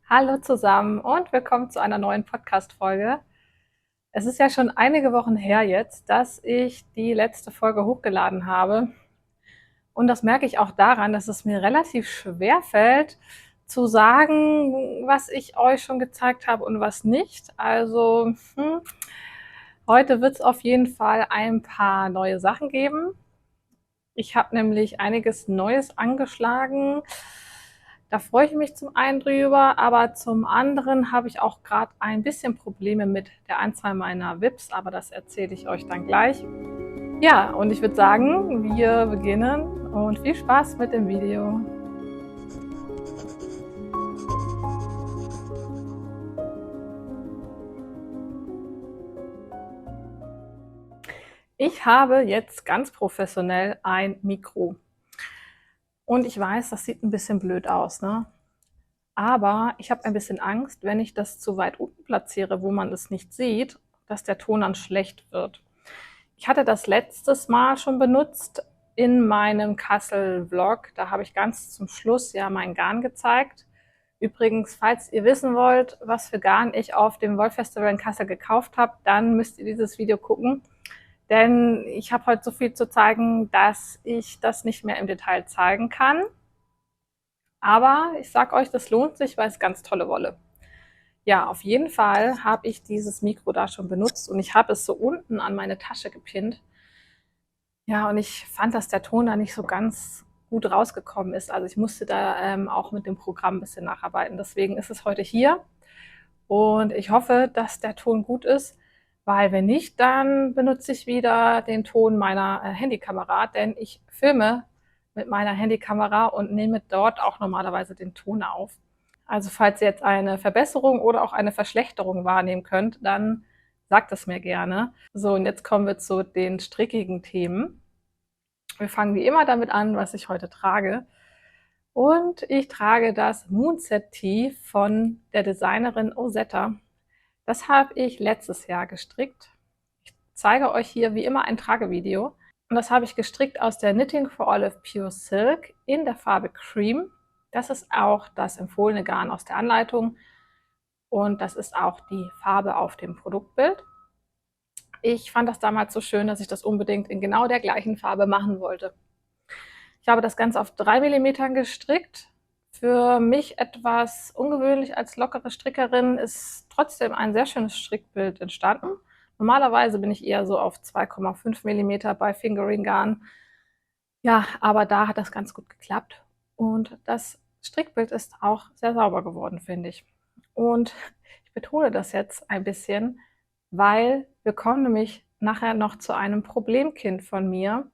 Hallo zusammen und willkommen zu einer neuen Podcast-Folge. Es ist ja schon einige Wochen her jetzt, dass ich die letzte Folge hochgeladen habe. Und das merke ich auch daran, dass es mir relativ schwer fällt, zu sagen, was ich euch schon gezeigt habe und was nicht. Also heute wird es auf jeden Fall ein paar neue Sachen geben. Ich habe nämlich einiges Neues angeschlagen. Da freue ich mich zum einen drüber, aber zum anderen habe ich auch gerade ein bisschen Probleme mit der Anzahl meiner VIPs, aber das erzähle ich euch dann gleich. Ja, und ich würde sagen, wir beginnen und viel Spaß mit dem Video. Ich habe jetzt ganz professionell ein Mikro. Und ich weiß, das sieht ein bisschen blöd aus, ne? Aber ich habe ein bisschen Angst, wenn ich das zu weit unten platziere, wo man es nicht sieht, dass der Ton dann schlecht wird. Ich hatte das letztes Mal schon benutzt in meinem Kassel-Vlog. Da habe ich ganz zum Schluss ja mein Garn gezeigt. Übrigens, falls ihr wissen wollt, was für Garn ich auf dem Wollfestival in Kassel gekauft habe, dann müsst ihr dieses Video gucken. Denn ich habe heute so viel zu zeigen, dass ich das nicht mehr im Detail zeigen kann. Aber ich sag euch, das lohnt sich, weil es ganz tolle Wolle. Ja, auf jeden Fall habe ich dieses Mikro da schon benutzt und ich habe es so unten an meine Tasche gepinnt. Ja, und ich fand, dass der Ton da nicht so ganz gut rausgekommen ist. Also ich musste da auch mit dem Programm ein bisschen nacharbeiten. Deswegen ist es heute hier und ich hoffe, dass der Ton gut ist, weil wenn nicht, dann benutze ich wieder den Ton meiner Handykamera, denn ich filme mit meiner Handykamera und nehme dort auch normalerweise den Ton auf. Also falls ihr jetzt eine Verbesserung oder auch eine Verschlechterung wahrnehmen könnt, dann sagt es mir gerne. So, und jetzt kommen wir zu den strickigen Themen. Wir fangen wie immer damit an, was ich heute trage. Und ich trage das Moonset Tee von der Designerin Osetta. Das habe ich letztes Jahr gestrickt. Ich zeige euch hier wie immer ein Tragevideo. Und das habe ich gestrickt aus der Knitting for Olive Pure Silk in der Farbe Cream. Das ist auch das empfohlene Garn aus der Anleitung und das ist auch die Farbe auf dem Produktbild. Ich fand das damals so schön, dass ich das unbedingt in genau der gleichen Farbe machen wollte. Ich habe das Ganze auf 3 mm gestrickt. Für mich etwas ungewöhnlich als lockere Strickerin ist trotzdem ein sehr schönes Strickbild entstanden. Normalerweise bin ich eher so auf 2,5 mm bei Fingering Garn. Ja, aber da hat das ganz gut geklappt und das Strickbild ist auch sehr sauber geworden, finde ich. Und ich betone das jetzt ein bisschen, weil wir kommen nämlich nachher noch zu einem Problemkind von mir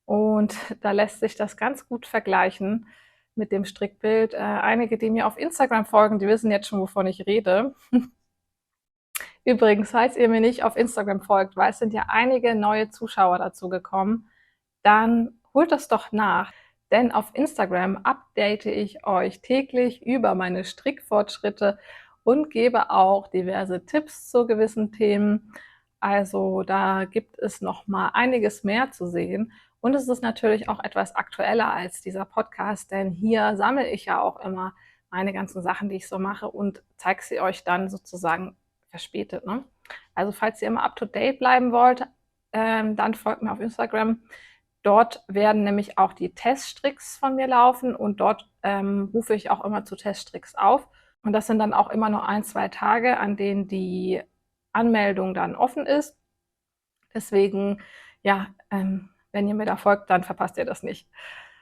und da lässt sich das ganz gut vergleichen mit dem Strickbild. Einige, die mir auf Instagram folgen, die wissen jetzt schon, wovon ich rede. Übrigens, falls ihr mir nicht auf Instagram folgt, weil es sind ja einige neue Zuschauer dazu gekommen, dann holt das doch nach. Denn auf Instagram update ich euch täglich über meine Strickfortschritte und gebe auch diverse Tipps zu gewissen Themen. Also da gibt es noch mal einiges mehr zu sehen. Und es ist natürlich auch etwas aktueller als dieser Podcast, denn hier sammle ich ja auch immer meine ganzen Sachen, die ich so mache und zeige sie euch dann sozusagen verspätet. Ne? Also falls ihr immer up-to-date bleiben wollt, dann folgt mir auf Instagram. Dort werden nämlich auch die Teststricks von mir laufen und dort rufe ich auch immer zu Teststricks auf. Und das sind dann auch immer nur 1, 2 Tage, an denen die Anmeldung dann offen ist. Deswegen, ja, wenn ihr mir da folgt, dann verpasst ihr das nicht.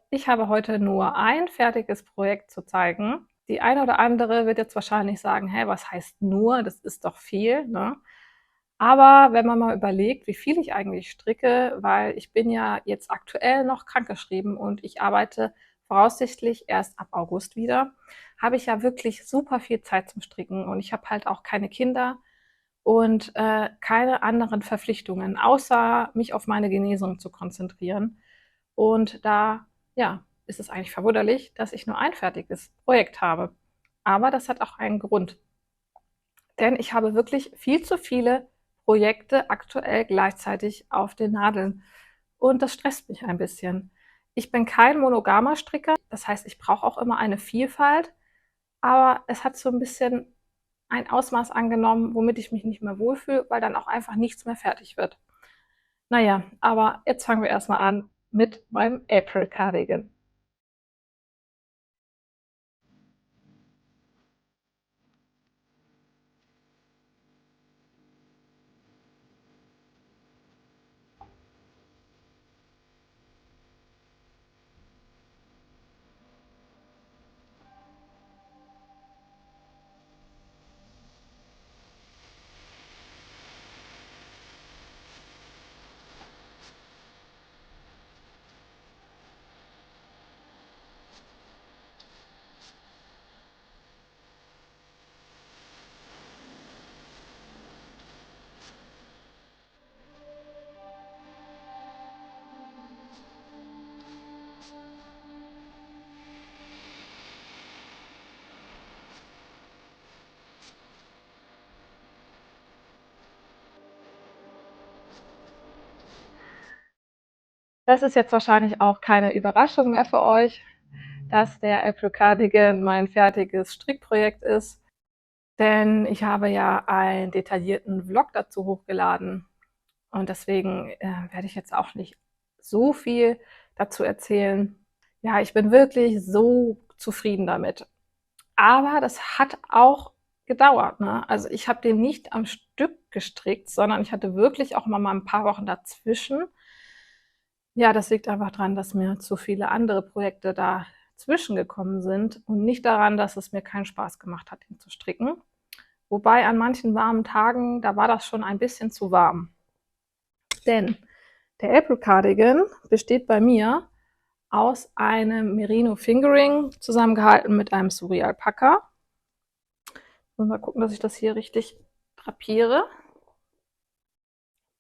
Ich habe heute nur ein fertiges Projekt zu zeigen. Die eine oder andere wird jetzt wahrscheinlich sagen, hä, was heißt nur? Das ist doch viel, ne? Aber wenn man mal überlegt, wie viel ich eigentlich stricke, weil ich bin ja jetzt aktuell noch krankgeschrieben und ich arbeite voraussichtlich erst ab August wieder, habe ich ja wirklich super viel Zeit zum Stricken und ich habe halt auch keine Kinder und keine anderen Verpflichtungen, außer mich auf meine Genesung zu konzentrieren. Und da, ja, ist es eigentlich verwunderlich, dass ich nur ein fertiges Projekt habe. Aber das hat auch einen Grund. Denn ich habe wirklich viel zu viele Projekte aktuell gleichzeitig auf den Nadeln. Und das stresst mich ein bisschen. Ich bin kein monogamer Stricker, das heißt, ich brauche auch immer eine Vielfalt. aber es hat so ein bisschen ein Ausmaß angenommen, womit ich mich nicht mehr wohlfühle, weil dann auch einfach nichts mehr fertig wird. Naja, aber jetzt fangen wir erstmal an mit meinem April Cardigan. Das ist jetzt wahrscheinlich auch keine Überraschung mehr für euch, dass der April Cardigan mein fertiges Strickprojekt ist, denn ich habe ja einen detaillierten Vlog dazu hochgeladen und deswegen werde ich jetzt auch nicht so viel dazu erzählen. Ja, ich bin wirklich so zufrieden damit. Aber das hat auch gedauert, ne? Also ich habe den nicht am Stück gestrickt, sondern ich hatte wirklich auch mal ein paar Wochen dazwischen. Ja, das liegt einfach daran, dass mir zu viele andere Projekte dazwischen gekommen sind und nicht daran, dass es mir keinen Spaß gemacht hat, ihn zu stricken. Wobei an manchen warmen Tagen, da war das schon ein bisschen zu warm. Denn der April Cardigan besteht bei mir aus einem Merino Fingering, zusammengehalten mit einem Suri Alpaka. Mal gucken, dass ich das hier richtig drapiere.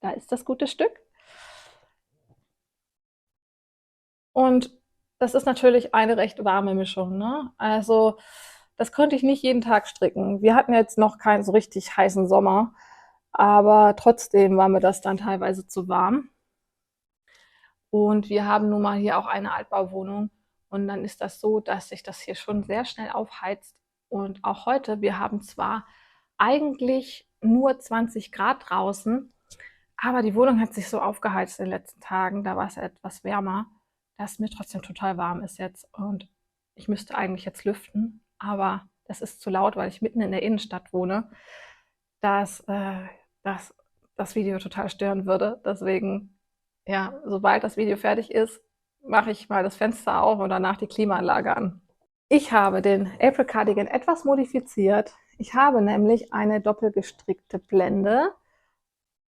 Da ist das gute Stück. Und das ist natürlich eine recht warme Mischung, ne? Also, das konnte ich nicht jeden Tag stricken. Wir hatten jetzt noch keinen so richtig heißen Sommer, aber trotzdem war mir das dann teilweise zu warm. Und wir haben nun mal hier auch eine Altbauwohnung und dann ist das so, dass sich das hier schon sehr schnell aufheizt. Und auch heute, wir haben zwar eigentlich nur 20 Grad draußen, aber die Wohnung hat sich so aufgeheizt in den letzten Tagen, da war es etwas wärmer, dass mir trotzdem total warm ist jetzt. Und ich müsste eigentlich jetzt lüften, aber das ist zu laut, weil ich mitten in der Innenstadt wohne, dass das, das Video total stören würde. Deswegen, ja, sobald das Video fertig ist, mache ich mal das Fenster auf und danach die Klimaanlage an. Ich habe den April Cardigan etwas modifiziert. Ich habe nämlich eine doppelgestrickte Blende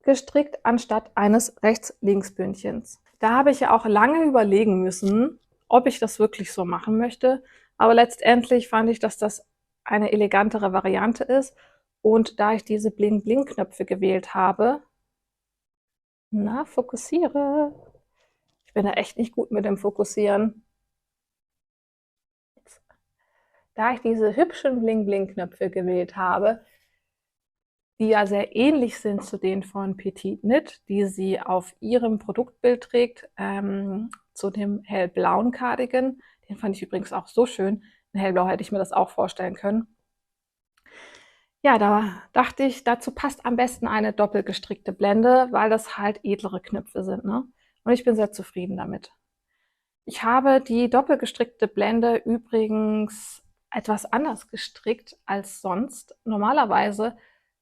gestrickt anstatt eines Rechts-Links-Bündchens. Da habe ich ja auch lange überlegen müssen, ob ich das wirklich so machen möchte. Aber letztendlich fand ich, dass das eine elegantere Variante ist. Und da ich diese Bling-Bling-Knöpfe gewählt habe, na, fokussiere. Ich bin da echt nicht gut mit dem Fokussieren. Da ich diese hübschen Bling-Bling-Knöpfe gewählt habe, die ja sehr ähnlich sind zu denen von Petit Knit, die sie auf ihrem Produktbild trägt, zu dem hellblauen Cardigan. Den fand ich übrigens auch so schön. In hellblau hätte ich mir das auch vorstellen können. Ja, da dachte ich, dazu passt am besten eine doppelgestrickte Blende, weil das halt edlere Knöpfe sind, ne? Und ich bin sehr zufrieden damit. Ich habe die doppelgestrickte Blende übrigens etwas anders gestrickt als sonst. Normalerweise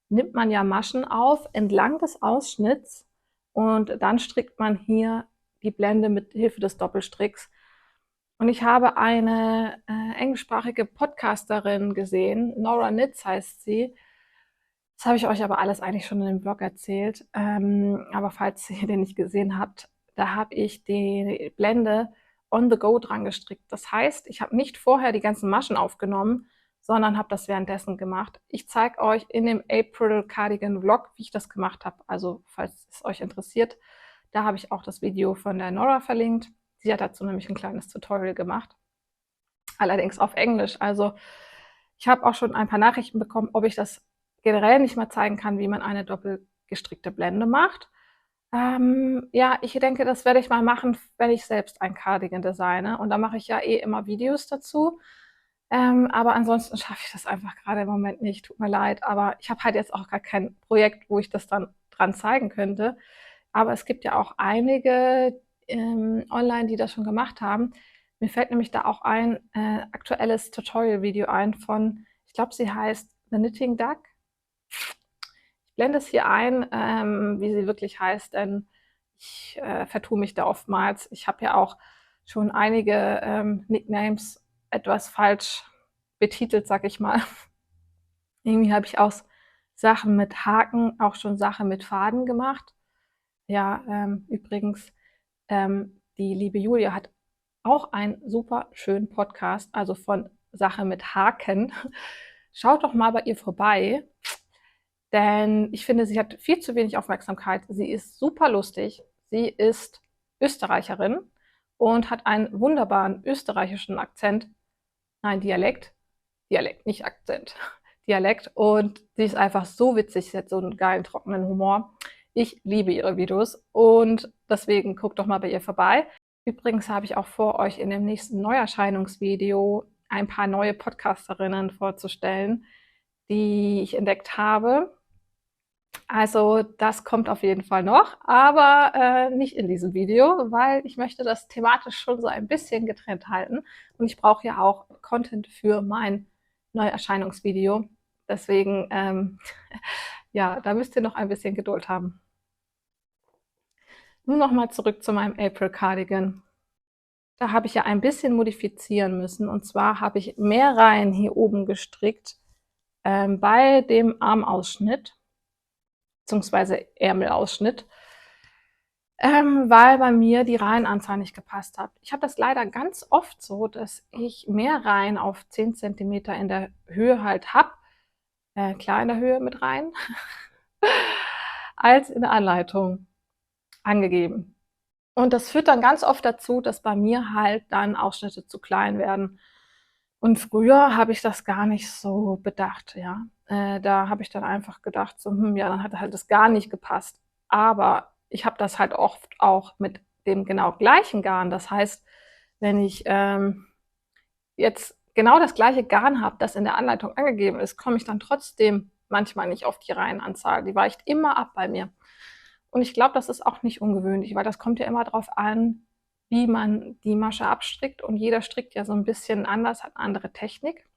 nimmt man ja Maschen auf entlang des Ausschnitts und dann strickt man hier die Blende mit Hilfe des Doppelstricks. Und ich habe eine englischsprachige Podcasterin gesehen, Nora Nitz heißt sie. Das habe ich euch aber alles eigentlich schon in dem Blog erzählt. Aber falls ihr den nicht gesehen habt, da habe ich die Blende on the go dran gestrickt. Das heißt, ich habe nicht vorher die ganzen Maschen aufgenommen, sondern habe das währenddessen gemacht. Ich zeige euch in dem April Cardigan Vlog, wie ich das gemacht habe. Also falls es euch interessiert, da habe ich auch das Video von der Nora verlinkt. Sie hat dazu nämlich ein kleines Tutorial gemacht. Allerdings auf Englisch. Also ich habe auch schon ein paar Nachrichten bekommen, ob ich das generell nicht mal zeigen kann, wie man eine doppelgestrickte Blende macht. Ja, ich denke, das werde ich mal machen, wenn ich selbst ein Cardigan designe. Und da mache ich ja eh immer Videos dazu. Aber ansonsten schaffe ich das einfach gerade im Moment nicht. Tut mir leid, aber ich habe halt jetzt auch gar kein Projekt, wo ich das dann dran zeigen könnte. Aber es gibt ja auch einige online, die das schon gemacht haben. Mir fällt nämlich da auch ein aktuelles Tutorial-Video ein von, ich glaube, sie heißt The Knitting Duck. Ich blende es hier ein, wie sie wirklich heißt, denn ich vertue mich da oftmals. Ich habe ja auch schon einige Nicknames etwas falsch betitelt, sag ich mal. Irgendwie habe ich aus Sachen mit Haken auch schon Sachen mit Faden gemacht. Ja, übrigens, die liebe Julia hat auch einen super schönen Podcast, also von Sache mit Haken. Schaut doch mal bei ihr vorbei, denn ich finde, sie hat viel zu wenig Aufmerksamkeit. Sie ist super lustig. Sie ist Österreicherin und hat einen wunderbaren österreichischen Akzent. Nein, Dialekt. Dialekt, nicht Akzent. Dialekt. Und sie ist einfach so witzig. Sie hat so einen geilen, trockenen Humor. Ich liebe ihre Videos und deswegen guckt doch mal bei ihr vorbei. Übrigens habe ich auch vor, euch in dem nächsten Neuerscheinungsvideo ein paar neue Podcasterinnen vorzustellen, die ich entdeckt habe. Also das kommt auf jeden Fall noch, aber nicht in diesem Video, weil ich möchte das thematisch schon so ein bisschen getrennt halten. Und ich brauche ja auch Content für mein Neuerscheinungsvideo. Deswegen, ja, da müsst ihr noch ein bisschen Geduld haben. Nun nochmal zurück zu meinem April Cardigan. Da habe ich ja ein bisschen modifizieren müssen. Und zwar habe ich mehr Reihen hier oben gestrickt bei dem Armausschnitt beziehungsweise Ärmelausschnitt, weil bei mir die Reihenanzahl nicht gepasst hat. Ich habe das leider ganz oft so, dass ich mehr Reihen auf 10 cm in der Höhe halt habe, klar in der Höhe mit Reihen, als in der Anleitung angegeben. Und das führt dann ganz oft dazu, dass bei mir halt dann Ausschnitte zu klein werden. Und früher habe ich das gar nicht so bedacht, ja. Da habe ich dann einfach gedacht, so, ja, dann hat halt das gar nicht gepasst. Aber ich habe das halt oft auch mit dem genau gleichen Garn. Das heißt, wenn ich jetzt genau das gleiche Garn habe, das in der Anleitung angegeben ist, komme ich dann trotzdem manchmal nicht auf die Reihenanzahl. Die weicht immer ab bei mir. Und ich glaube, das ist auch nicht ungewöhnlich, weil das kommt ja immer darauf an, wie man die Masche abstrickt. Und jeder strickt ja so ein bisschen anders, hat eine andere Technik.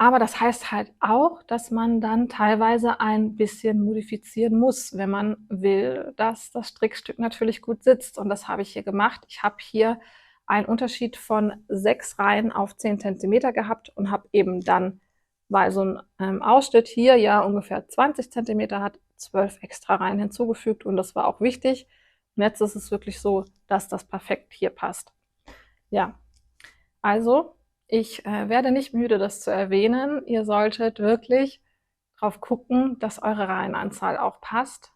Aber das heißt halt auch, dass man dann teilweise ein bisschen modifizieren muss, wenn man will, dass das Strickstück natürlich gut sitzt. Und das habe ich hier gemacht. Ich habe hier einen Unterschied von 6 Reihen auf 10 cm gehabt und habe eben dann, weil so ein Ausschnitt hier ja ungefähr 20 cm hat, 12 extra Reihen hinzugefügt und das war auch wichtig. Und jetzt ist es wirklich so, dass das perfekt hier passt. Ja, also ich werde nicht müde, das zu erwähnen. Ihr solltet wirklich drauf gucken, dass eure Reihenanzahl auch passt.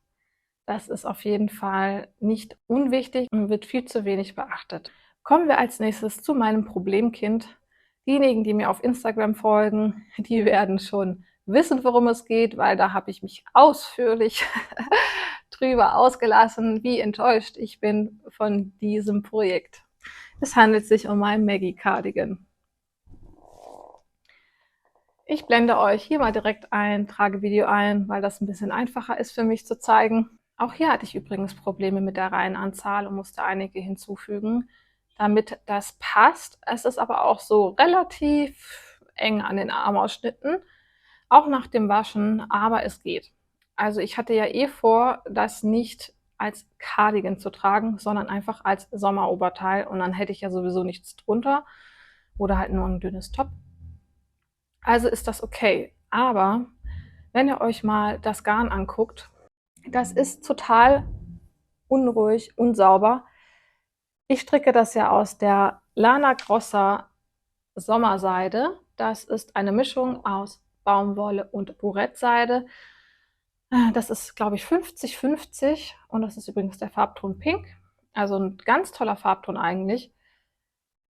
Das ist auf jeden Fall nicht unwichtig und wird viel zu wenig beachtet. Kommen wir als nächstes zu meinem Problemkind. Diejenigen, die mir auf Instagram folgen, die werden schon wissen, worum es geht, weil da habe ich mich ausführlich drüber ausgelassen, wie enttäuscht ich bin von diesem Projekt. Es handelt sich um mein Maggie Cardigan. Ich blende euch hier mal direkt ein Tragevideo ein, weil das ein bisschen einfacher ist für mich zu zeigen. Auch hier hatte ich übrigens Probleme mit der Reihenanzahl und musste einige hinzufügen, damit das passt. Es ist aber auch so relativ eng an den Armausschnitten, auch nach dem Waschen, aber es geht. Also ich hatte ja eh vor, das nicht als Cardigan zu tragen, sondern einfach als Sommeroberteil und dann hätte ich ja sowieso nichts drunter oder halt nur ein dünnes Top. Also ist das okay. Aber wenn ihr euch mal das Garn anguckt, das ist total unruhig, unsauber. Ich stricke das ja aus der Lana Grossa Sommerseide. Das ist eine Mischung aus Baumwolle und Burettseide. Das ist, glaube ich, 50-50 und das ist übrigens der Farbton Pink. Also ein ganz toller Farbton eigentlich.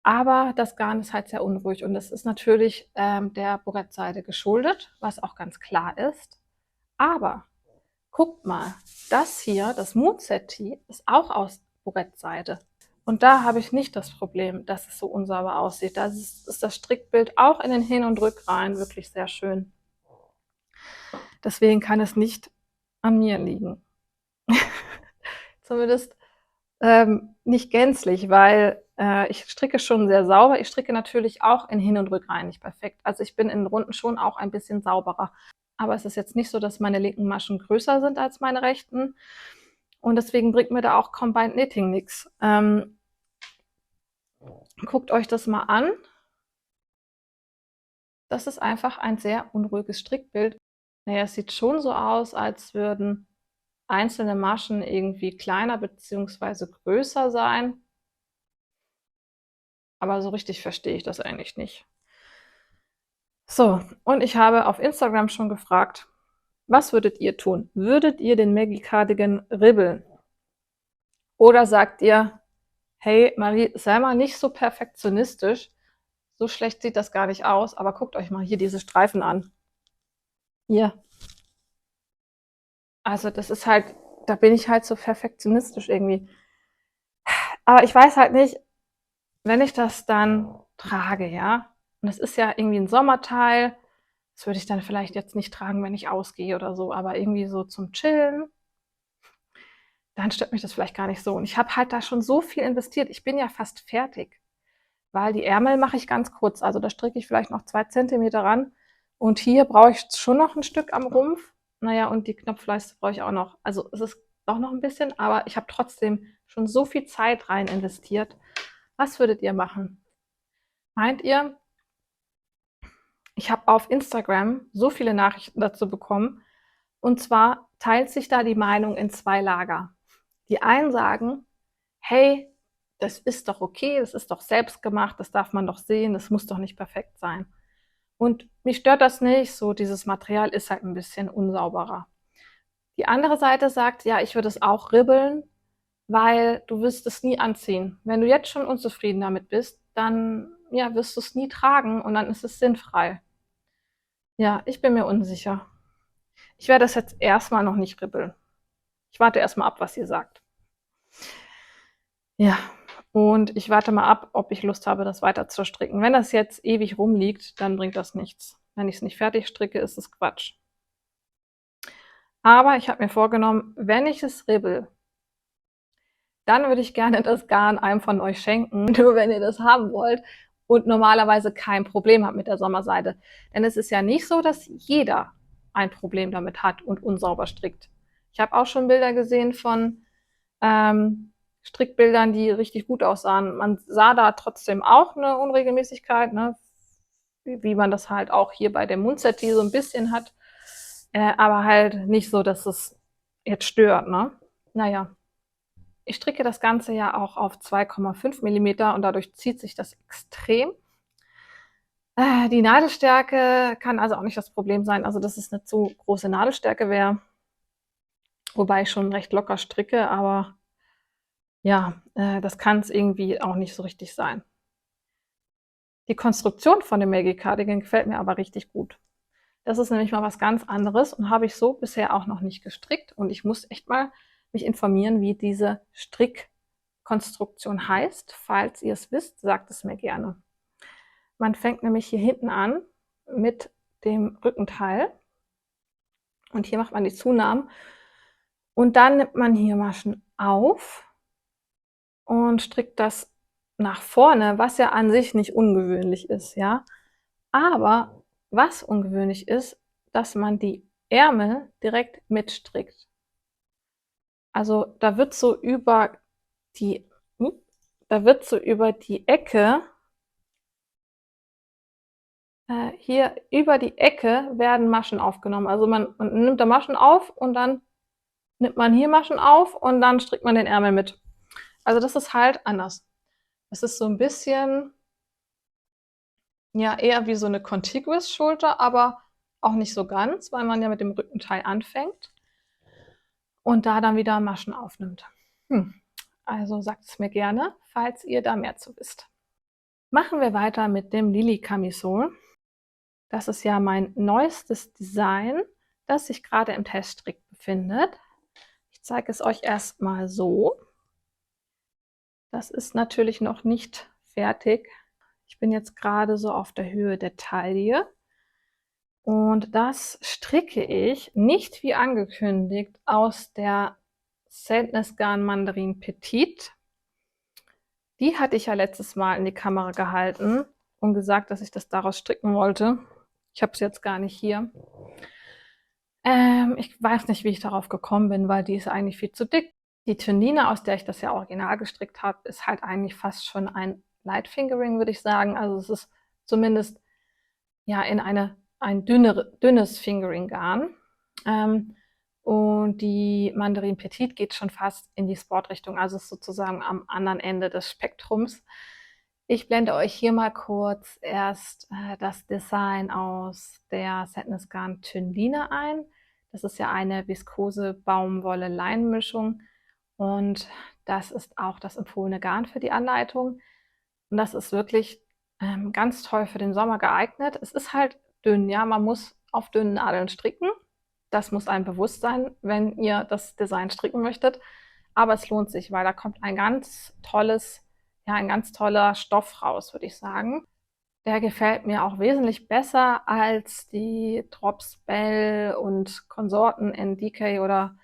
Aber das Garn ist halt sehr unruhig und das ist natürlich der Burettseide geschuldet, was auch ganz klar ist. Aber guckt mal, das hier, das Mood Set Tee, ist auch aus Burettseide. Und da habe ich nicht das Problem, dass es so unsauber aussieht. Da ist das Strickbild auch in den Hin- und Rückreihen wirklich sehr schön. Deswegen kann es nicht an mir liegen. Zumindest nicht gänzlich, weil ich stricke schon sehr sauber. Ich stricke natürlich auch in Hin- und Rückreihen nicht perfekt. Also ich bin in Runden schon auch ein bisschen sauberer. Aber es ist jetzt nicht so, dass meine linken Maschen größer sind als meine rechten. Und deswegen bringt mir da auch Combined Knitting nichts. Guckt euch das mal an. Das ist einfach ein sehr unruhiges Strickbild. Naja, es sieht schon so aus, als würden einzelne Maschen irgendwie kleiner bzw. größer sein. Aber so richtig verstehe ich das eigentlich nicht. So, und ich habe auf Instagram schon gefragt, was würdet ihr tun? Würdet ihr den Maggie Cardigan ribbeln? Oder sagt ihr, hey Marie, sei mal nicht so perfektionistisch, so schlecht sieht das gar nicht aus, aber guckt euch mal hier diese Streifen an. Hier. Also das ist halt, da bin ich halt so perfektionistisch irgendwie. Aber ich weiß halt nicht, wenn ich das dann trage, ja, und das ist ja irgendwie ein Sommerteil, das würde ich dann vielleicht jetzt nicht tragen, wenn ich ausgehe oder so, aber irgendwie so zum Chillen, dann stört mich das vielleicht gar nicht so. Und ich habe halt da schon so viel investiert. Ich bin ja fast fertig, weil die Ärmel mache ich ganz kurz. Also da stricke ich vielleicht noch 2 Zentimeter ran. Und hier brauche ich schon noch ein Stück am Rumpf. Naja, und die Knopfleiste brauche ich auch noch. Also es ist auch noch ein bisschen, aber ich habe trotzdem schon so viel Zeit rein investiert. Was würdet ihr machen? Meint ihr, ich habe auf Instagram so viele Nachrichten dazu bekommen. Und zwar teilt sich da die Meinung in 2 Lager. Die einen sagen, hey, das ist doch okay, das ist doch selbst gemacht, das darf man doch sehen, das muss doch nicht perfekt sein. Und mich stört das nicht, so dieses Material ist halt ein bisschen unsauberer. Die andere Seite sagt, ja, ich würde es auch ribbeln, weil du wirst es nie anziehen. Wenn du jetzt schon unzufrieden damit bist, dann ja, wirst du es nie tragen und dann ist es sinnfrei. Ja, ich bin mir unsicher. Ich werde das jetzt erstmal noch nicht ribbeln. Ich warte erstmal ab, was ihr sagt. Ja, und ich warte mal ab, ob ich Lust habe, das weiter zu stricken. Wenn das jetzt ewig rumliegt, dann bringt das nichts. Wenn ich es nicht fertig stricke, ist es Quatsch. Aber ich habe mir vorgenommen, wenn ich es ribbel, dann würde ich gerne das Garn einem von euch schenken, nur wenn ihr das haben wollt und normalerweise kein Problem habt mit der Sommerseide. Denn es ist ja nicht so, dass jeder ein Problem damit hat und unsauber strickt. Ich habe auch schon Bilder gesehen von Strickbildern, die richtig gut aussahen. Man sah da trotzdem auch eine Unregelmäßigkeit, ne? Wie man das halt auch hier bei dem Mundsetti so ein bisschen hat, aber halt nicht so, dass es jetzt stört, ne? Naja, ich stricke das Ganze ja auch auf 2,5 Millimeter und dadurch zieht sich das extrem. Die Nadelstärke kann also auch nicht das Problem sein, also dass es eine zu große Nadelstärke wäre, wobei ich schon recht locker stricke, aber ja, das kann es irgendwie auch nicht so richtig sein. Die Konstruktion von dem Maggie Cardigan gefällt mir aber richtig gut. Das ist nämlich mal was ganz anderes und habe ich so bisher auch noch nicht gestrickt. Und ich muss echt mal mich informieren, wie diese Strickkonstruktion heißt. Falls ihr es wisst, sagt es mir gerne. Man fängt nämlich hier hinten an mit dem Rückenteil. Und hier macht man die Zunahmen. Und dann nimmt man hier Maschen auf und strickt das nach vorne, was ja an sich nicht ungewöhnlich ist, ja. Aber was ungewöhnlich ist, dass man die Ärmel direkt mitstrickt. Also da wird so über die, da wird so über die Ecke, hier über die Ecke werden Maschen aufgenommen. Also man nimmt da Maschen auf und dann nimmt man hier Maschen auf und dann strickt man den Ärmel mit. Also das ist halt anders. Es ist so ein bisschen, ja, eher wie so eine Contiguous Schulter, aber auch nicht so ganz, weil man ja mit dem Rückenteil anfängt und da dann wieder Maschen aufnimmt. Also sagt es mir gerne, falls ihr da mehr zu wisst. Machen wir weiter mit dem Lily Camisole. Das ist ja mein neuestes Design, das sich gerade im Teststrick befindet. Ich zeige es euch erstmal so. Das ist natürlich noch nicht fertig. Ich bin jetzt gerade so auf der Höhe der Taille und das stricke ich nicht wie angekündigt aus der Sadness Garn Mandarin Petite. Die hatte ich ja letztes Mal in die Kamera gehalten und gesagt, dass ich das daraus stricken wollte. Ich habe es jetzt gar nicht hier. Ich weiß nicht, wie ich darauf gekommen bin, weil die ist eigentlich viel zu dick. Die Tönine, aus der ich das ja original gestrickt habe, ist halt eigentlich fast schon ein Light Fingering, würde ich sagen. Also es ist zumindest ja in ein dünnes Fingering-Garn. Und die Mandarin Petite geht schon fast in die Sportrichtung, also ist sozusagen am anderen Ende des Spektrums. Ich blende euch hier mal kurz erst das Design aus der Sadness Garn Tönine ein. Das ist ja eine viskose Baumwolle-Leinenmischung und das ist auch das empfohlene Garn für die Anleitung. Und das ist wirklich ganz toll für den Sommer geeignet. Es ist halt dünn, ja, man muss auf dünnen Nadeln stricken. Das muss einem bewusst sein, wenn ihr das Design stricken möchtet. Aber es lohnt sich, weil da kommt ein ganz tolles, ja, ein ganz toller Stoff raus, würde ich sagen. Der gefällt mir auch wesentlich besser als die Drops Bell und Konsorten in DK oder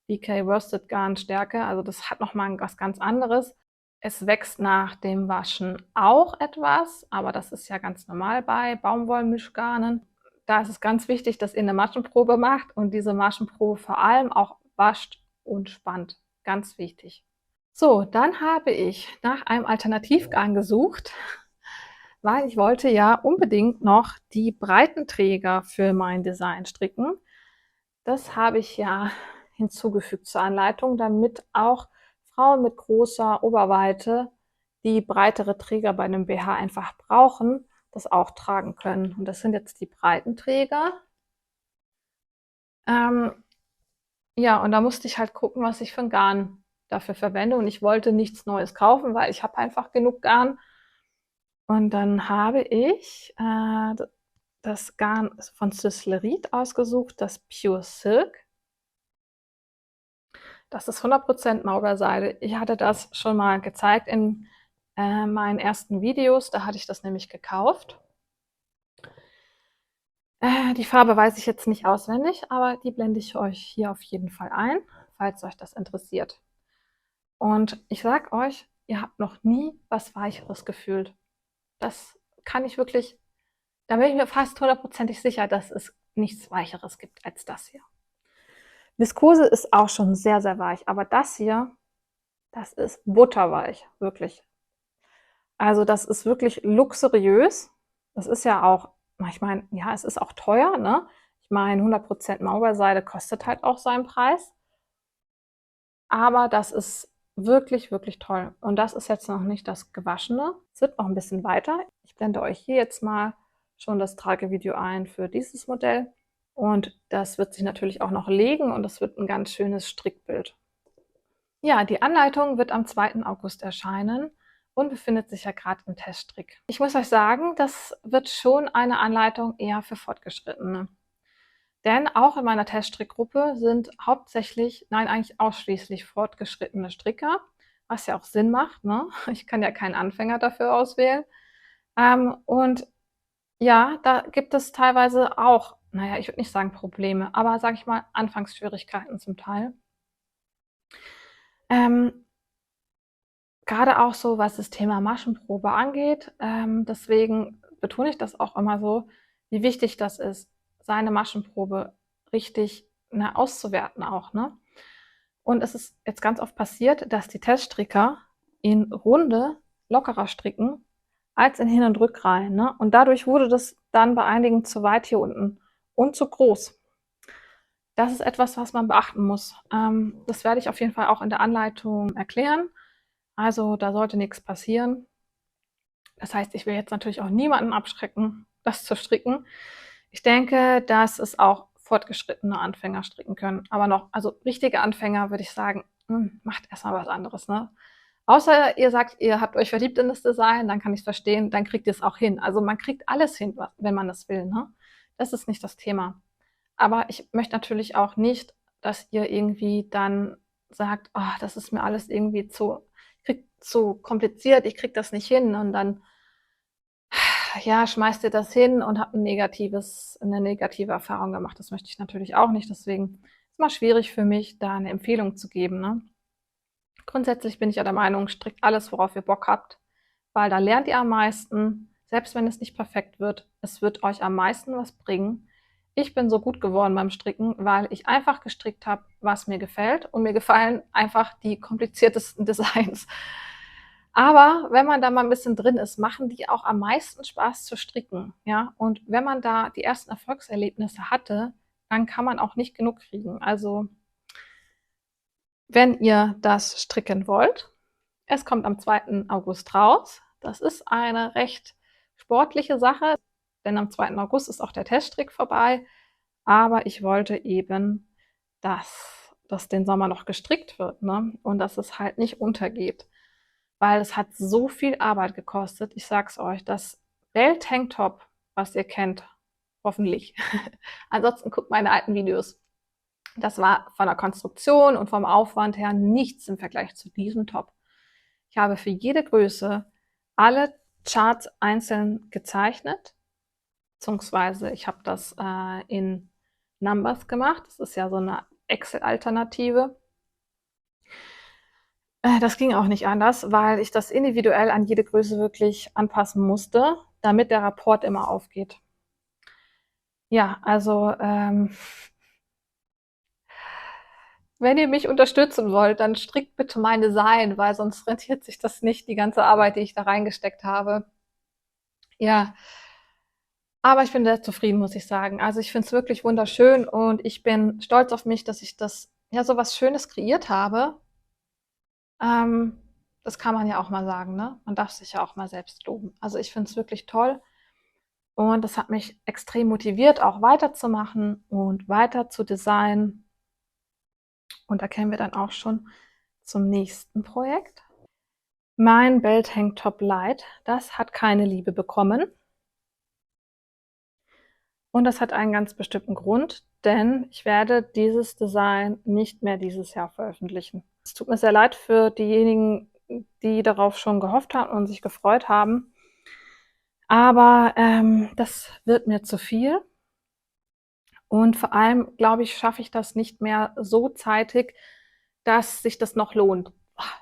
DK Worsted Garn Stärke. Also das hat nochmal was ganz anderes. Es wächst nach dem Waschen auch etwas, aber das ist ja ganz normal bei Baumwollmischgarnen. Da ist es ganz wichtig, dass ihr eine Maschenprobe macht und diese Maschenprobe vor allem auch wascht und spannt. Ganz wichtig. So, dann habe ich nach einem Alternativgarn gesucht, weil ich wollte ja unbedingt noch die Breitenträger für mein Design stricken. Das habe ich ja hinzugefügt zur Anleitung, damit auch Frauen mit großer Oberweite, die breitere Träger bei einem BH einfach brauchen, das auch tragen können. Und das sind jetzt die Breitenträger. Ja, und da musste ich halt gucken, was ich für ein Garn dafür verwende. Und ich wollte nichts Neues kaufen, weil ich habe einfach genug Garn. Und dann habe ich das Garn von Syslerit ausgesucht, das Pure Silk. Das ist 100% Maulbeerseide. Ich hatte das schon mal gezeigt in meinen ersten Videos, da hatte ich das nämlich gekauft. Die Farbe weiß ich jetzt nicht auswendig, aber die blende ich euch hier auf jeden Fall ein, falls euch das interessiert. Und ich sag euch, ihr habt noch nie was Weicheres gefühlt. Das kann ich wirklich, da bin ich mir fast 100%ig sicher, dass es nichts Weicheres gibt als das hier. Viskose ist auch schon sehr, sehr weich, aber das hier, das ist butterweich, wirklich. Also das ist wirklich luxuriös. Das ist ja auch, ich meine, ja, es ist auch teuer, ne? Ich meine, 100% Maulbeerseide kostet halt auch seinen Preis. Aber das ist wirklich, wirklich toll. Und das ist jetzt noch nicht das Gewaschene. Es wird noch ein bisschen weiter. Ich blende euch hier jetzt mal schon das Tragevideo ein für dieses Modell. Und das wird sich natürlich auch noch legen und das wird ein ganz schönes Strickbild. Ja, die Anleitung wird am 2. August erscheinen und befindet sich ja gerade im Teststrick. Ich muss euch sagen, das wird schon eine Anleitung eher für Fortgeschrittene. Denn auch in meiner Teststrickgruppe sind hauptsächlich, nein, eigentlich ausschließlich fortgeschrittene Stricker, was ja auch Sinn macht, ne? Ich kann ja keinen Anfänger dafür auswählen. Und ja, da gibt es teilweise auch, naja, ich würde nicht sagen Probleme, aber sage ich mal Anfangsschwierigkeiten zum Teil. Gerade auch so, was das Thema Maschenprobe angeht. Deswegen betone ich das auch immer so, wie wichtig das ist, seine Maschenprobe richtig auszuwerten auch. Ne? Und es ist jetzt ganz oft passiert, dass die Teststricker in Runde lockerer stricken als in Hin- und Rückreihen. Ne? Und dadurch wurde das dann bei einigen zu weit hier unten und zu groß. Das ist etwas, was man beachten muss. Das werde ich auf jeden Fall auch in der Anleitung erklären. Also da sollte nichts passieren. Das heißt, ich will jetzt natürlich auch niemanden abschrecken, das zu stricken. Ich denke, dass es auch fortgeschrittene Anfänger stricken können. Aber noch, also richtige Anfänger würde ich sagen, macht erstmal was anderes. Ne? Außer ihr sagt, ihr habt euch verliebt in das Design, dann kann ich es verstehen, dann kriegt ihr es auch hin. Also man kriegt alles hin, wenn man das will. Ne? Das ist nicht das Thema. Aber ich möchte natürlich auch nicht, dass ihr irgendwie dann sagt, oh, das ist mir alles irgendwie zu, ich zu kompliziert, ich kriege das nicht hin und dann ja, schmeißt ihr das hin und habt eine negative Erfahrung gemacht. Das möchte ich natürlich auch nicht. Deswegen ist mal schwierig für mich, da eine Empfehlung zu geben. Ne? Grundsätzlich bin ich ja der Meinung, strickt alles, worauf ihr Bock habt, weil da lernt ihr am meisten. Selbst wenn es nicht perfekt wird, es wird euch am meisten was bringen. Ich bin so gut geworden beim Stricken, weil ich einfach gestrickt habe, was mir gefällt. Und mir gefallen einfach die kompliziertesten Designs. Aber wenn man da mal ein bisschen drin ist, machen die auch am meisten Spaß zu stricken. Ja? Und wenn man da die ersten Erfolgserlebnisse hatte, dann kann man auch nicht genug kriegen. Also wenn ihr das stricken wollt, es kommt am 2. August raus. Das ist eine recht sportliche Sache, denn am 2. August ist auch der Teststrick vorbei. Aber ich wollte eben, dass das den Sommer noch gestrickt wird, ne? Und dass es halt nicht untergeht, weil es hat so viel Arbeit gekostet. Ich sag's euch, das Bell Tanktop, was ihr kennt, hoffentlich. Ansonsten guckt meine alten Videos. Das war von der Konstruktion und vom Aufwand her nichts im Vergleich zu diesem Top. Ich habe für jede Größe alle Charts einzeln gezeichnet, beziehungsweise ich habe das in Numbers gemacht. Das ist ja so eine Excel-Alternative. Das ging auch nicht anders, weil ich das individuell an jede Größe wirklich anpassen musste, damit der Rapport immer aufgeht. Ja, also wenn ihr mich unterstützen wollt, dann strickt bitte mein Design, weil sonst rentiert sich das nicht, die ganze Arbeit, die ich da reingesteckt habe. Ja, aber ich bin sehr zufrieden, muss ich sagen. Also ich finde es wirklich wunderschön und ich bin stolz auf mich, dass ich das ja so was Schönes kreiert habe. Das kann man ja auch mal sagen, ne? Man darf sich ja auch mal selbst loben. Also ich finde es wirklich toll und das hat mich extrem motiviert, auch weiterzumachen und weiter zu designen. Und da kämen wir dann auch schon zum nächsten Projekt. Mein Belt Hang Top Light, das hat keine Liebe bekommen. Und das hat einen ganz bestimmten Grund, denn ich werde dieses Design nicht mehr dieses Jahr veröffentlichen. Es tut mir sehr leid für diejenigen, die darauf schon gehofft haben und sich gefreut haben. Aber das wird mir zu viel. Und vor allem, glaube ich, schaffe ich das nicht mehr so zeitig, dass sich das noch lohnt.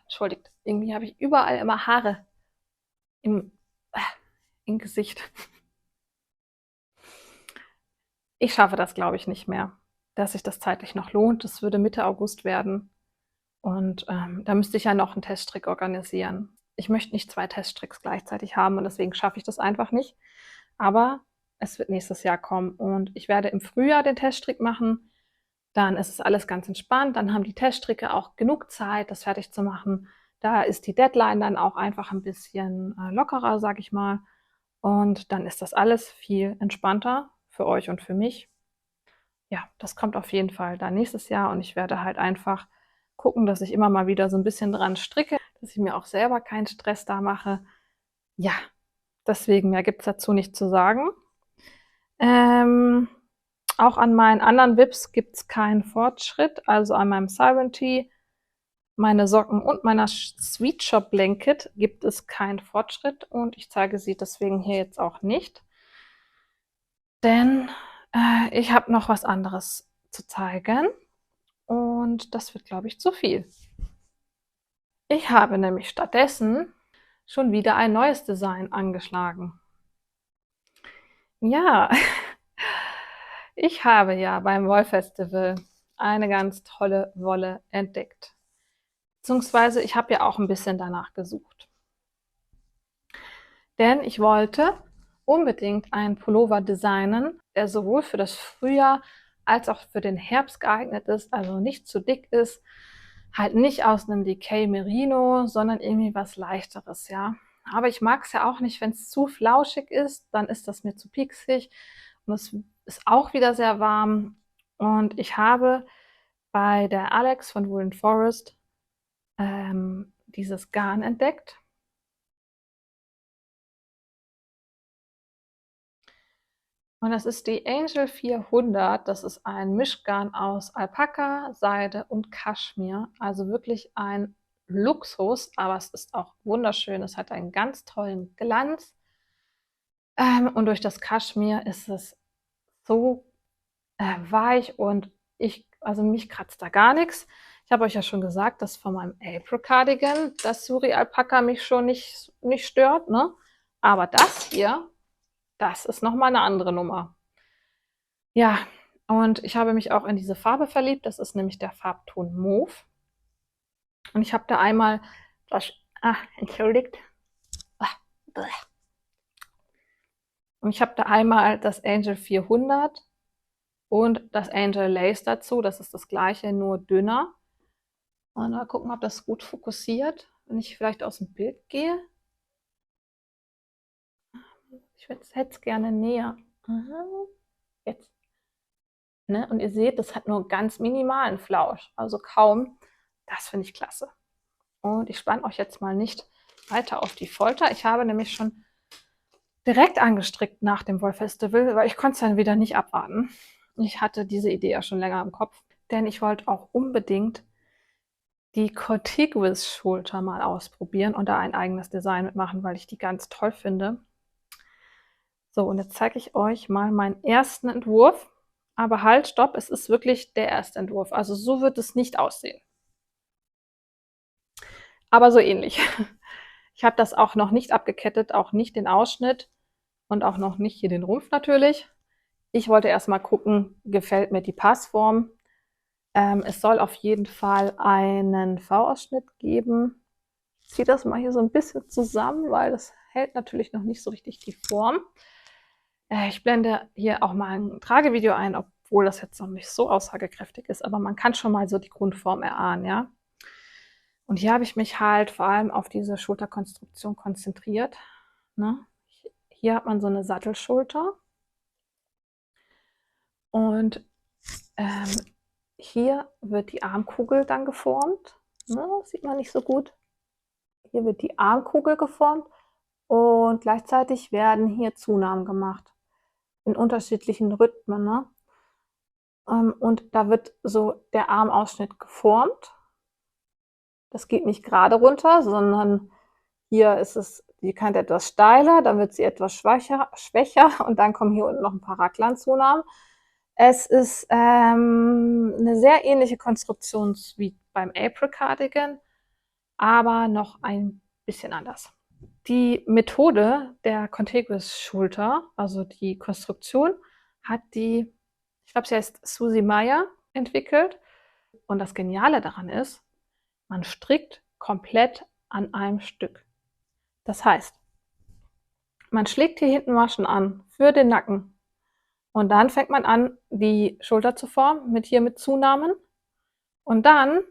Entschuldigt, irgendwie habe ich überall immer Haare im, im Gesicht. Ich schaffe das, glaube ich, nicht mehr, dass sich das zeitlich noch lohnt. Das würde Mitte August werden. Und da müsste ich ja noch einen Teststrick organisieren. Ich möchte nicht 2 Teststricks gleichzeitig haben und deswegen schaffe ich das einfach nicht. Aber es wird nächstes Jahr kommen und ich werde im Frühjahr den Teststrick machen. Dann ist es alles ganz entspannt. Dann haben die Teststricke auch genug Zeit, das fertig zu machen. Da ist die Deadline dann auch einfach ein bisschen lockerer, sag ich mal. Und dann ist das alles viel entspannter für euch und für mich. Ja, das kommt auf jeden Fall dann nächstes Jahr und ich werde halt einfach gucken, dass ich immer mal wieder so ein bisschen dran stricke, dass ich mir auch selber keinen Stress da mache. Ja, deswegen, mehr gibt's dazu nicht zu sagen. Auch an meinen anderen Wips gibt's keinen Fortschritt, also an meinem Siren Tee, meine Socken und meiner Sweet Shop Blanket gibt es keinen Fortschritt und ich zeige sie deswegen hier jetzt auch nicht, denn ich habe noch was anderes zu zeigen und das wird, glaube ich, zu viel. Ich habe nämlich stattdessen schon wieder ein neues Design angeschlagen. Ja, ich habe ja beim Woll Festival eine ganz tolle Wolle entdeckt. Beziehungsweise ich habe ja auch ein bisschen danach gesucht. Denn ich wollte unbedingt einen Pullover designen, der sowohl für das Frühjahr als auch für den Herbst geeignet ist, also nicht zu dick ist, halt nicht aus einem Decay Merino, sondern irgendwie was Leichteres, ja. Aber ich mag es ja auch nicht, wenn es zu flauschig ist, dann ist das mir zu pieksig und es ist auch wieder sehr warm. Und ich habe bei der Alex von Woolen Forest dieses Garn entdeckt. Und das ist die Angel 400. Das ist ein Mischgarn aus Alpaka, Seide und Kaschmir. Also wirklich ein Luxus, aber es ist auch wunderschön. Es hat einen ganz tollen Glanz. Und durch das Kaschmir ist es so weich und also mich kratzt da gar nichts. Ich habe euch ja schon gesagt, dass von meinem April Cardigan das Suri Alpaka mich schon nicht stört, ne? Aber das hier, das ist nochmal eine andere Nummer. Ja, und ich habe mich auch in diese Farbe verliebt. Das ist nämlich der Farbton Mauve. Und ich habe da einmal entschuldigt. Und ich habe da einmal das Angel 400 und das Angel Lace dazu. Das ist das gleiche, nur dünner. Und mal gucken, ob das gut fokussiert, wenn ich vielleicht aus dem Bild gehe. Ich hätte es gerne näher. Jetzt. Ne? Und ihr seht, das hat nur ganz minimalen Flausch, also kaum. Das finde ich klasse. Und ich spanne euch jetzt mal nicht weiter auf die Folter. Ich habe nämlich schon direkt angestrickt nach dem Woll Festival, weil ich konnte es dann wieder nicht abwarten. Ich hatte diese Idee ja schon länger im Kopf, denn ich wollte auch unbedingt die Contiguous Schulter mal ausprobieren und da ein eigenes Design mitmachen, weil ich die ganz toll finde. So, und jetzt zeige ich euch mal meinen ersten Entwurf. Aber halt, stopp, es ist wirklich der erste Entwurf. Also so wird es nicht aussehen. Aber so ähnlich. Ich habe das auch noch nicht abgekettet, auch nicht den Ausschnitt und auch noch nicht hier den Rumpf natürlich. Ich wollte erst mal gucken, gefällt mir die Passform. Es soll auf jeden Fall einen V-Ausschnitt geben. Ich ziehe das mal hier so ein bisschen zusammen, weil das hält natürlich noch nicht so richtig die Form. Ich blende hier auch mal ein Tragevideo ein, obwohl das jetzt noch nicht so aussagekräftig ist, aber man kann schon mal so die Grundform erahnen, ja. Und hier habe ich mich halt vor allem auf diese Schulterkonstruktion konzentriert. Ne? Hier hat man so eine Sattelschulter. Und hier wird die Armkugel dann geformt. Ne? Sieht man nicht so gut. Hier wird die Armkugel geformt und gleichzeitig werden hier Zunahmen gemacht. In unterschiedlichen Rhythmen. Ne? Und da wird so der Armausschnitt geformt. Das geht nicht gerade runter, sondern hier ist es die Kante etwas steiler, dann wird sie etwas schwächer und dann kommen hier unten noch ein paar Raglanzunahmen. Es ist eine sehr ähnliche Konstruktion wie beim April Cardigan, aber noch ein bisschen anders. Die Methode der Contiguous Schulter, also die Konstruktion, hat die, ich glaube, sie heißt Susie Meyer, entwickelt. Und das Geniale daran ist, man strickt komplett an einem Stück. Das heißt, man schlägt hier hinten Maschen an für den Nacken und dann fängt man an, die Schulter zu formen, mit Zunahmen, und dann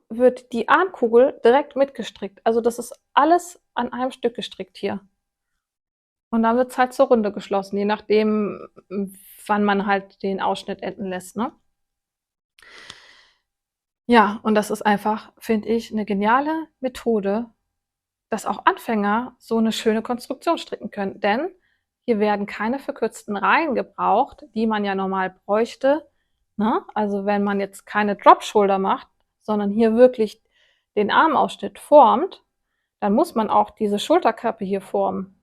wird die Armkugel direkt mitgestrickt. Also das ist alles an einem Stück gestrickt hier. Und dann wird es halt zur Runde geschlossen, je nachdem, wann man halt den Ausschnitt enden lässt, ne? Ja, und das ist einfach, finde ich, eine geniale Methode, dass auch Anfänger so eine schöne Konstruktion stricken können. Denn hier werden keine verkürzten Reihen gebraucht, die man ja normal bräuchte. Ne? Also wenn man jetzt keine Drop-Shoulder macht, sondern hier wirklich den Armausschnitt formt, dann muss man auch diese Schulterkappe hier formen.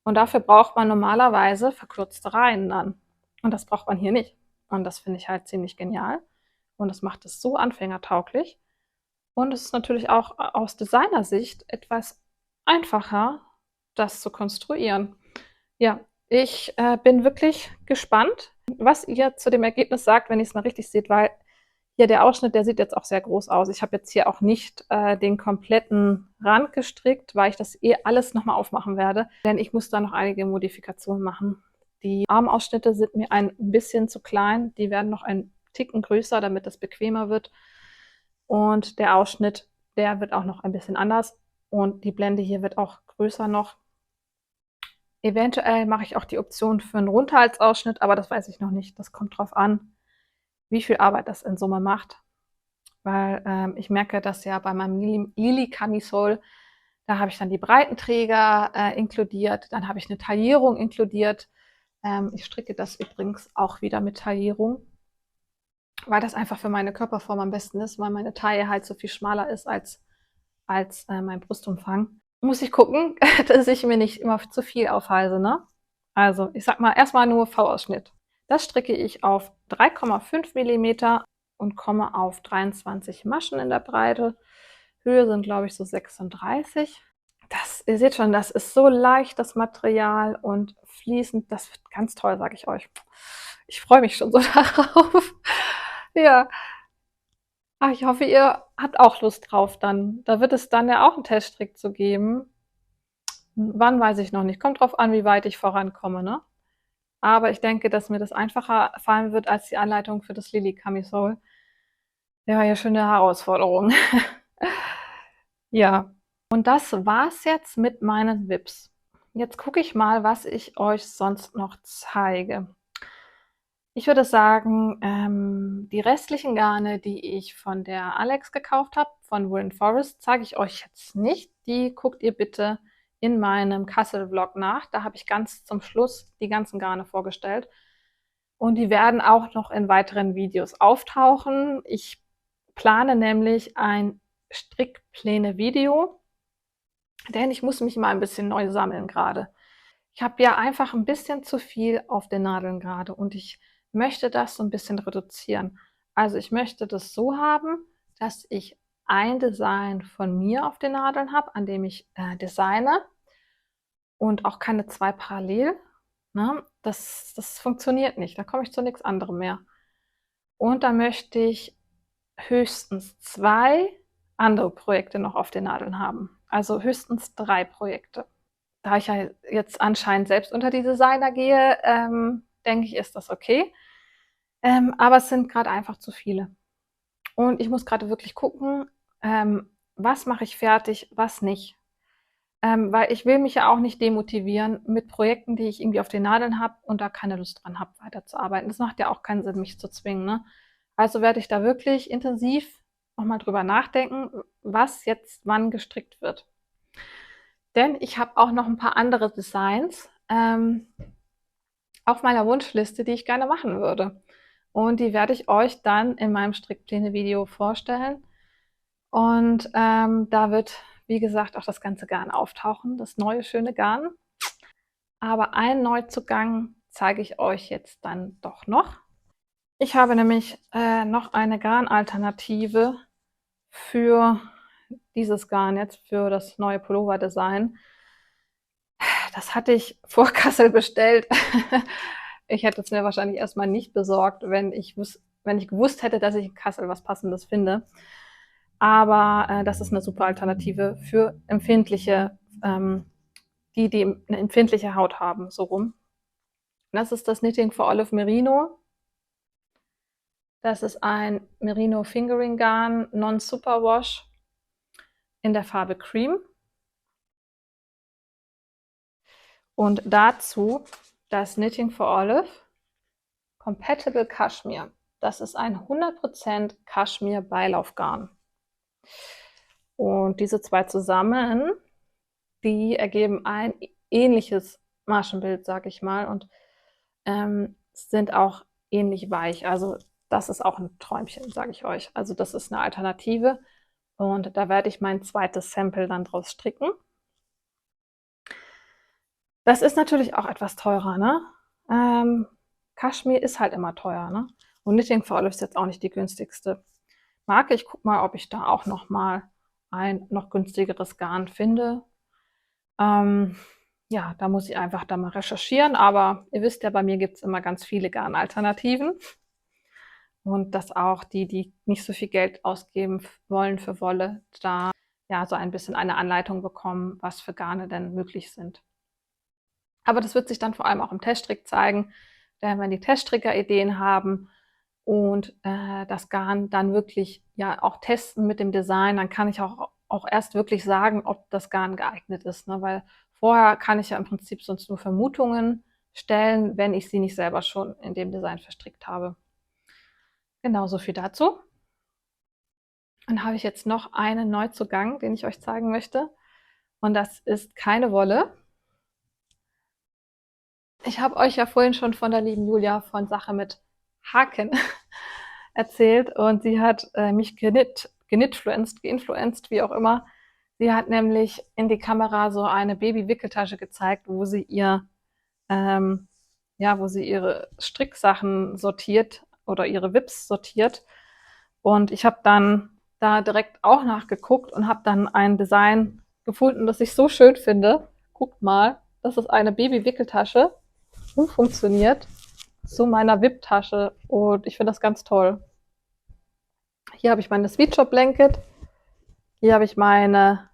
Und dafür braucht man normalerweise verkürzte Reihen dann. Und das braucht man hier nicht. Und das finde ich halt ziemlich genial. Und das macht es so anfängertauglich. Und es ist natürlich auch aus Designersicht etwas einfacher, das zu konstruieren. Ja, ich bin wirklich gespannt, was ihr zu dem Ergebnis sagt, wenn ihr es mal richtig seht, weil hier der Ausschnitt, der sieht jetzt auch sehr groß aus. Ich habe jetzt hier auch nicht den kompletten Rand gestrickt, weil ich das alles nochmal aufmachen werde, denn ich muss da noch einige Modifikationen machen. Die Armausschnitte sind mir ein bisschen zu klein, die werden noch ein Ticken größer, damit das bequemer wird. Und der Ausschnitt, der wird auch noch ein bisschen anders. Und die Blende hier wird auch größer noch. Eventuell mache ich auch die Option für einen Rundhalsausschnitt, aber das weiß ich noch nicht. Das kommt drauf an, wie viel Arbeit das in Summe macht. Weil ich merke das ja bei meinem Lily Camisole, da habe ich dann die Breitenträger inkludiert, dann habe ich eine Taillierung inkludiert. Ich stricke das übrigens auch wieder mit Taillierung. weil das einfach für meine Körperform am besten ist, weil meine Taille halt so viel schmaler ist als mein Brustumfang. Muss ich gucken, dass ich mir nicht immer zu viel aufhalse, ne? Also, ich sag mal, erstmal nur V-Ausschnitt. Das stricke ich auf 3,5 Millimeter und komme auf 23 Maschen in der Breite. Höhe sind, glaube ich, so 36. Ihr seht schon, das ist so leicht, das Material, und fließend. Das wird ganz toll, sage ich euch. Ich freue mich schon so darauf. Ja. Ach, ich hoffe, ihr habt auch Lust drauf dann. Da wird es dann ja auch einen Teststrick zu geben. Wann, weiß ich noch nicht. Kommt drauf an, wie weit ich vorankomme, ne? Aber ich denke, dass mir das einfacher fallen wird als die Anleitung für das Lily Camisole. Ja, ja, schon eine Herausforderung. Ja, und das war's jetzt mit meinen WIPs. Jetzt gucke ich mal, was ich euch sonst noch zeige. Ich würde sagen, die restlichen Garne, die ich von der Alex gekauft habe, von Woollen Forest, zeige ich euch jetzt nicht. Die guckt ihr bitte in meinem Kassel-Vlog nach. Da habe ich ganz zum Schluss die ganzen Garne vorgestellt. Und die werden auch noch in weiteren Videos auftauchen. Ich plane nämlich ein Strickpläne-Video, denn ich muss mich mal ein bisschen neu sammeln gerade. Ich habe ja einfach ein bisschen zu viel auf den Nadeln gerade und ich möchte das so ein bisschen reduzieren. Also, ich möchte das so haben, dass ich ein Design von mir auf den Nadeln habe, an dem ich designe, und auch keine 2 parallel, ne? Das funktioniert nicht, da komme ich zu nichts anderem mehr. Und dann möchte ich höchstens 2 andere Projekte noch auf den Nadeln haben. Also höchstens 3 Projekte. Da ich ja jetzt anscheinend selbst unter die Designer gehe, denke ich, ist das okay. Aber es sind gerade einfach zu viele. Und ich muss gerade wirklich gucken, was mache ich fertig, was nicht. Weil ich will mich ja auch nicht demotivieren mit Projekten, die ich irgendwie auf den Nadeln habe und da keine Lust dran habe, weiterzuarbeiten. Das macht ja auch keinen Sinn, mich zu zwingen, ne? Also werde ich da wirklich intensiv nochmal drüber nachdenken, was jetzt wann gestrickt wird. Denn ich habe auch noch ein paar andere Designs auf meiner Wunschliste, die ich gerne machen würde. Und die werde ich euch dann in meinem Strickpläne-Video vorstellen. Und da wird, wie gesagt, auch das ganze Garn auftauchen, das neue schöne Garn. Aber einen Neuzugang zeige ich euch jetzt dann doch noch. Ich habe nämlich noch eine Garnalternative für dieses Garn jetzt, für das neue Pullover-Design. Das hatte ich vor Kassel bestellt. Ich hätte es mir wahrscheinlich erstmal nicht besorgt, wenn ich gewusst hätte, dass ich in Kassel was Passendes finde. Aber das ist eine super Alternative für empfindliche, die eine empfindliche Haut haben, so rum. Das ist das Knitting for Olive Merino. Das ist ein Merino Fingering Garn Non-Superwash in der Farbe Cream. Und dazu das Knitting for Olive Compatible Cashmere. Das ist ein 100% Kaschmir Beilaufgarn. Und diese zwei zusammen, die ergeben ein ähnliches Maschenbild, sag ich mal, und sind auch ähnlich weich. Also das ist auch ein Träumchen, sage ich euch. Also das ist eine Alternative und da werde ich mein zweites Sample dann draus stricken. Das ist natürlich auch etwas teurer, ne? Kaschmir ist halt immer teuer, ne? Und Knitting for Olive ist jetzt auch nicht die günstigste Marke. Ich gucke mal, ob ich da auch noch mal ein noch günstigeres Garn finde. Ja, da muss ich einfach da mal recherchieren, aber ihr wisst ja, bei mir gibt es immer ganz viele Garnalternativen. Und dass auch die nicht so viel Geld ausgeben wollen für Wolle, da ja so ein bisschen eine Anleitung bekommen, was für Garne denn möglich sind. Aber das wird sich dann vor allem auch im Teststrick zeigen, denn wenn die Teststricker Ideen haben und das Garn dann wirklich ja auch testen mit dem Design, dann kann ich auch erst wirklich sagen, ob das Garn geeignet ist, ne? Weil vorher kann ich ja im Prinzip sonst nur Vermutungen stellen, wenn ich sie nicht selber schon in dem Design verstrickt habe. Genau, so viel dazu. Dann habe ich jetzt noch einen Neuzugang, den ich euch zeigen möchte. Und das ist keine Wolle. Ich habe euch ja vorhin schon von der lieben Julia von Sache mit Haken erzählt und sie hat mich geinfluenced, wie auch immer. Sie hat nämlich in die Kamera so eine Baby-Wickeltasche gezeigt, wo sie wo sie ihre Stricksachen sortiert oder ihre Wips sortiert. Und ich habe dann da direkt auch nachgeguckt und habe dann ein Design gefunden, das ich so schön finde. Guckt mal, das ist eine Baby-Wickeltasche, umfunktioniert zu meiner Wipptasche und ich finde das ganz toll. Hier habe ich meine Sweet Shop Blanket, hier habe ich meine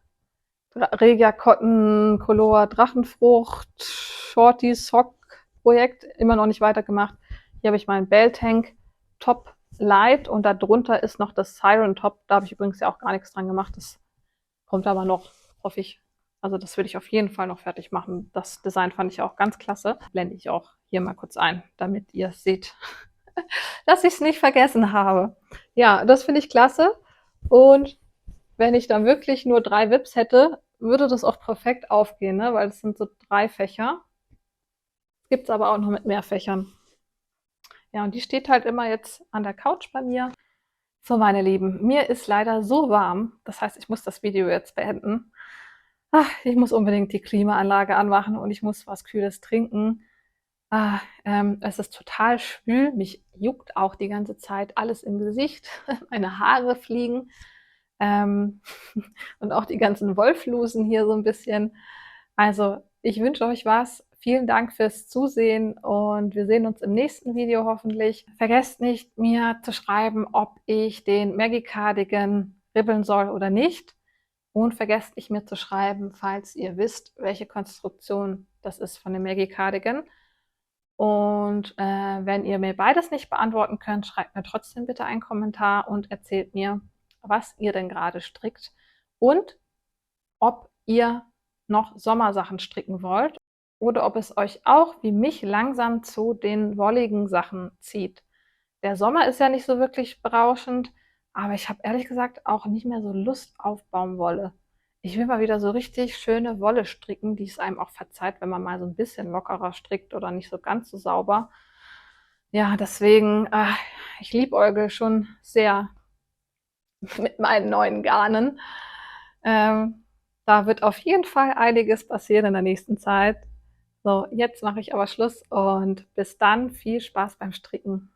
Regia Cotton Color Drachenfrucht Shorty Sock Projekt, immer noch nicht weitergemacht. Hier habe ich meinen Bell Tank Top Light und darunter ist noch das Siren Top. Da habe ich übrigens ja auch gar nichts dran gemacht. Das kommt aber noch, hoffe ich. Also das würde ich auf jeden Fall noch fertig machen. Das Design fand ich auch ganz klasse. Blende ich auch hier mal kurz ein, damit ihr seht, dass ich es nicht vergessen habe. Ja, das finde ich klasse. Und wenn ich dann wirklich nur 3 Wips hätte, würde das auch perfekt aufgehen, ne? Weil es sind so 3 Fächer. Gibt es aber auch noch mit mehr Fächern. Ja, und die steht halt immer jetzt an der Couch bei mir. So, meine Lieben, mir ist leider so warm. Das heißt, ich muss das Video jetzt beenden. Ach, ich muss unbedingt die Klimaanlage anmachen und ich muss was Kühles trinken. Es ist total schwül. Mich juckt auch die ganze Zeit alles im Gesicht. Meine Haare fliegen. Und auch die ganzen Wolflusen hier so ein bisschen. Also, ich wünsche euch was. Vielen Dank fürs Zusehen und wir sehen uns im nächsten Video hoffentlich. Vergesst nicht, mir zu schreiben, ob ich den Maggie Cardigan ribbeln soll oder nicht. Und vergesst nicht, mir zu schreiben, falls ihr wisst, welche Konstruktion das ist von dem Maggie Cardigan. Und wenn ihr mir beides nicht beantworten könnt, schreibt mir trotzdem bitte einen Kommentar und erzählt mir, was ihr denn gerade strickt und ob ihr noch Sommersachen stricken wollt oder ob es euch auch wie mich langsam zu den wolligen Sachen zieht. Der Sommer ist ja nicht so wirklich berauschend, aber ich habe ehrlich gesagt auch nicht mehr so Lust auf Baumwolle. Ich will mal wieder so richtig schöne Wolle stricken, die es einem auch verzeiht, wenn man mal so ein bisschen lockerer strickt oder nicht so ganz so sauber. Ja, deswegen, ich liebäugle schon sehr mit meinen neuen Garnen. Da wird auf jeden Fall einiges passieren in der nächsten Zeit. So, jetzt mache ich aber Schluss und bis dann, viel Spaß beim Stricken.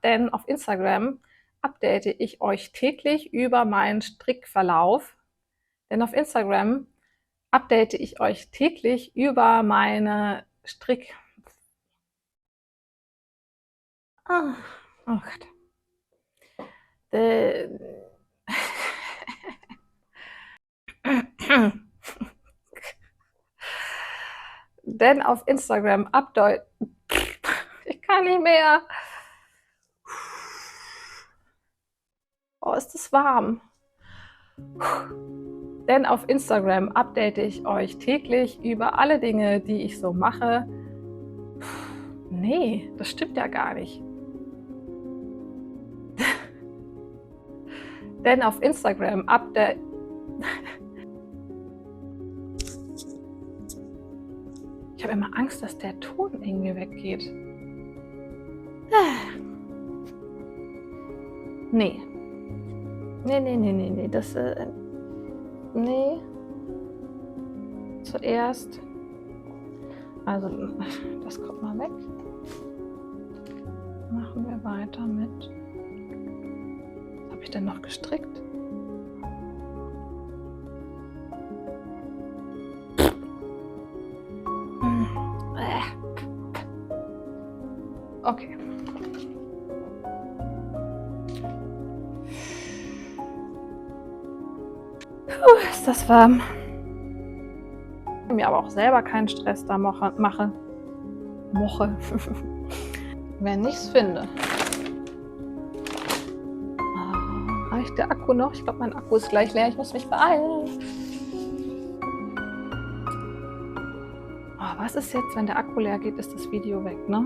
Denn auf Instagram update ich euch täglich über meinen Strickverlauf. Denn auf Instagram update ich euch täglich über meine oh Gott. Denn auf Instagram update ich kann nicht mehr. Oh, ist das warm. Denn auf Instagram update ich euch täglich über alle Dinge, die ich so mache. Nee, das stimmt ja gar nicht. Denn auf Instagram update... Ich habe immer Angst, dass der Ton irgendwie weggeht. Nee. Nee. Das... nee. Zuerst... Also, das kommt mal weg. Machen wir weiter mit... Was habe ich denn noch gestrickt? Okay. Ist das warm. Ich mir aber auch selber keinen Stress da mache. Wenn ich es finde. Reicht der Akku noch? Ich glaube, mein Akku ist gleich leer. Ich muss mich beeilen. Oh, was ist jetzt, wenn der Akku leer geht, ist das Video weg, ne?